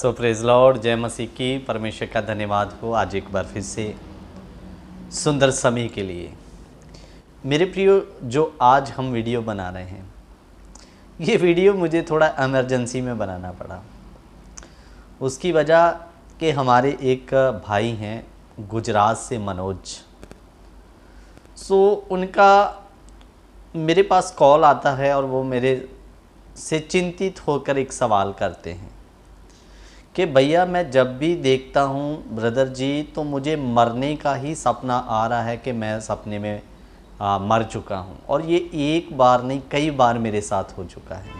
सो praise Lord, जय मसीह की। परमेश्वर का धन्यवाद हो आज एक बार फिर से सुंदर समय के लिए। मेरे प्रियो, जो आज हम वीडियो बना रहे हैं, ये वीडियो मुझे थोड़ा इमरजेंसी में बनाना पड़ा। उसकी वजह कि हमारे एक भाई हैं गुजरात से, मनोज। उनका मेरे पास कॉल आता है और वो मेरे से चिंतित होकर एक सवाल करते हैं कि भैया, मैं जब भी देखता हूँ ब्रदर जी, तो मुझे मरने का ही सपना आ रहा है कि मैं सपने में मर चुका हूँ। और ये एक बार नहीं, कई बार मेरे साथ हो चुका है।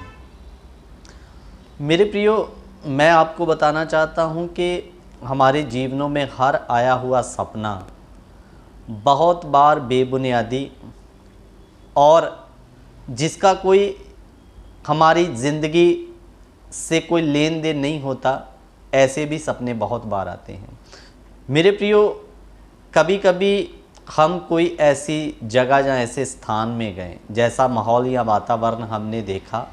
मेरे प्रियो, मैं आपको बताना चाहता हूँ कि हमारे जीवनों में हर आया हुआ सपना बहुत बार बेबुनियादी और जिसका कोई हमारी ज़िंदगी से कोई लेन देन नहीं होता, ऐसे भी सपने बहुत बार आते हैं। मेरे प्रियो, कभी कभी हम कोई ऐसी जगह या ऐसे स्थान में गए, जैसा माहौल या वातावरण हमने देखा,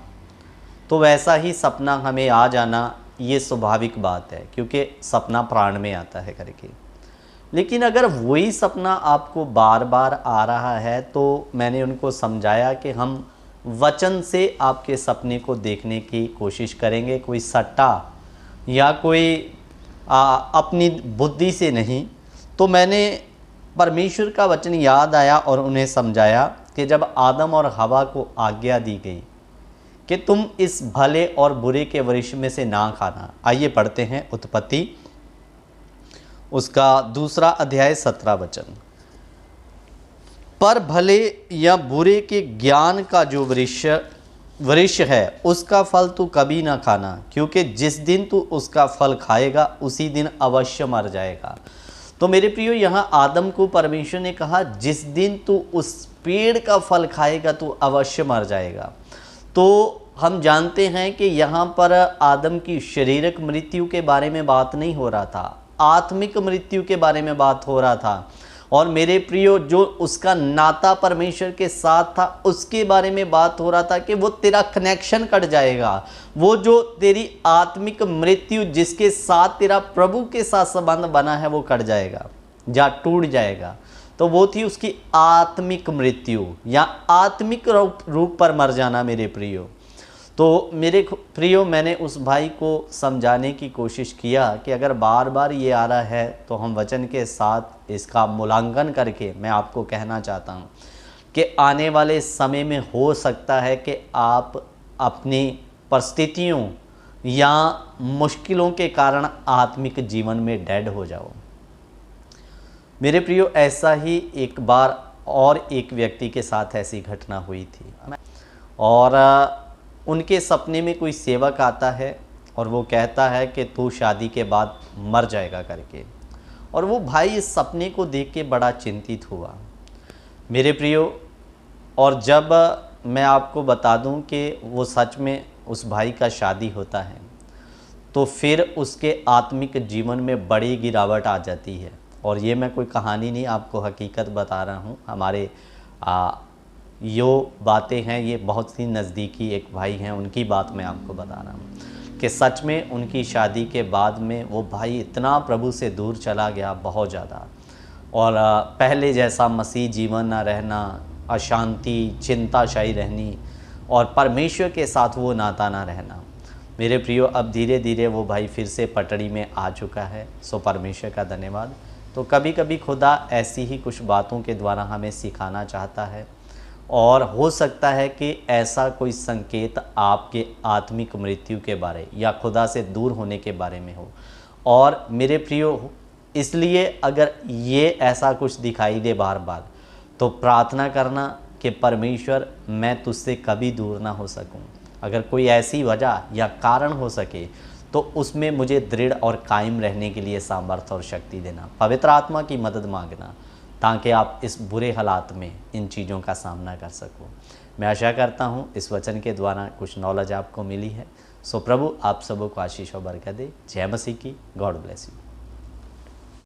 तो वैसा ही सपना हमें आ जाना ये स्वाभाविक बात है, क्योंकि सपना प्राण में आता है करके। लेकिन अगर वही सपना आपको बार बार आ रहा है, तो मैंने उनको समझाया कि हम वचन से आपके सपने को देखने की कोशिश करेंगे, कोई सट्टा या कोई अपनी बुद्धि से नहीं। तो मैंने परमेश्वर का वचन याद आया और उन्हें समझाया कि जब आदम और हवा को आज्ञा दी गई कि तुम इस भले और बुरे के वृक्ष में से ना खाना। आइए पढ़ते हैं उत्पत्ति, उसका 2 अध्याय 17 वचन। पर भले या बुरे के ज्ञान का जो वृक्ष है, उसका फल तू कभी ना खाना, क्योंकि जिस दिन तू उसका फल खाएगा उसी दिन अवश्य मर जाएगा। तो मेरे प्रियो, यहाँ आदम को परमेश्वर ने कहा जिस दिन तू उस पेड़ का फल खाएगा तू अवश्य मर जाएगा। तो हम जानते हैं कि यहाँ पर आदम की शारीरिक मृत्यु के बारे में बात नहीं हो रहा था, आत्मिक मृत्यु के बारे में बात हो रहा था। और मेरे प्रियो, जो उसका नाता परमेश्वर के साथ था, उसके बारे में बात हो रहा था कि वो तेरा कनेक्शन कट जाएगा। वो जो तेरी आत्मिक मृत्यु, जिसके साथ तेरा प्रभु के साथ संबंध बना है, वो कट जाएगा या टूट जाएगा। तो वो थी उसकी आत्मिक मृत्यु या आत्मिक रूप पर मर जाना। मेरे प्रियो, तो मेरे प्रियो, मैंने उस भाई को समझाने की कोशिश किया कि अगर बार बार ये आ रहा है, तो हम वचन के साथ इसका मूल्यांकन करके मैं आपको कहना चाहता हूँ कि आने वाले समय में हो सकता है कि आप अपनी परिस्थितियों या मुश्किलों के कारण आत्मिक जीवन में डेड हो जाओ। मेरे प्रियो, ऐसा ही एक बार और एक व्यक्ति के साथ ऐसी घटना हुई थी। और उनके सपने में कोई सेवक आता है और वो कहता है कि तू शादी के बाद मर जाएगा करके। और वो भाई इस सपने को देख के बड़ा चिंतित हुआ। मेरे प्रियो, और जब मैं आपको बता दूं कि वो सच में उस भाई का शादी होता है, तो फिर उसके आत्मिक जीवन में बड़ी गिरावट आ जाती है। और ये मैं कोई कहानी नहीं, आपको हकीकत बता रहा हूँ। हमारे यो बातें हैं, ये बहुत ही नज़दीकी एक भाई हैं, उनकी बात मैं आपको बता रहा हूँ कि सच में उनकी शादी के बाद में वो भाई इतना प्रभु से दूर चला गया, बहुत ज़्यादा। और पहले जैसा मसीह जीवन ना रहना, अशांति, चिंताशायी रहनी और परमेश्वर के साथ वो नाता ना रहना। मेरे प्रियो, अब धीरे धीरे वो भाई फिर से पटड़ी में आ चुका है। सो परमेश्वर का धन्यवाद। तो कभी कभी खुदा ऐसी ही कुछ बातों के द्वारा हमें सिखाना चाहता है, और हो सकता है कि ऐसा कोई संकेत आपके आत्मिक मृत्यु के बारे या खुदा से दूर होने के बारे में हो। और मेरे प्रियो, इसलिए अगर ये ऐसा कुछ दिखाई दे बार बार, तो प्रार्थना करना कि परमेश्वर, मैं तुझसे कभी दूर ना हो सकूं। अगर कोई ऐसी वजह या कारण हो सके, तो उसमें मुझे दृढ़ और कायम रहने के लिए सामर्थ्य और शक्ति देना, पवित्र आत्मा की मदद मांगना, ताकि आप इस बुरे हालात में इन चीज़ों का सामना कर सको। मैं आशा करता हूँ इस वचन के द्वारा कुछ नॉलेज आपको मिली है। सो प्रभु आप सबों को आशीष और बरकत दे। जय मसीह की। God bless you.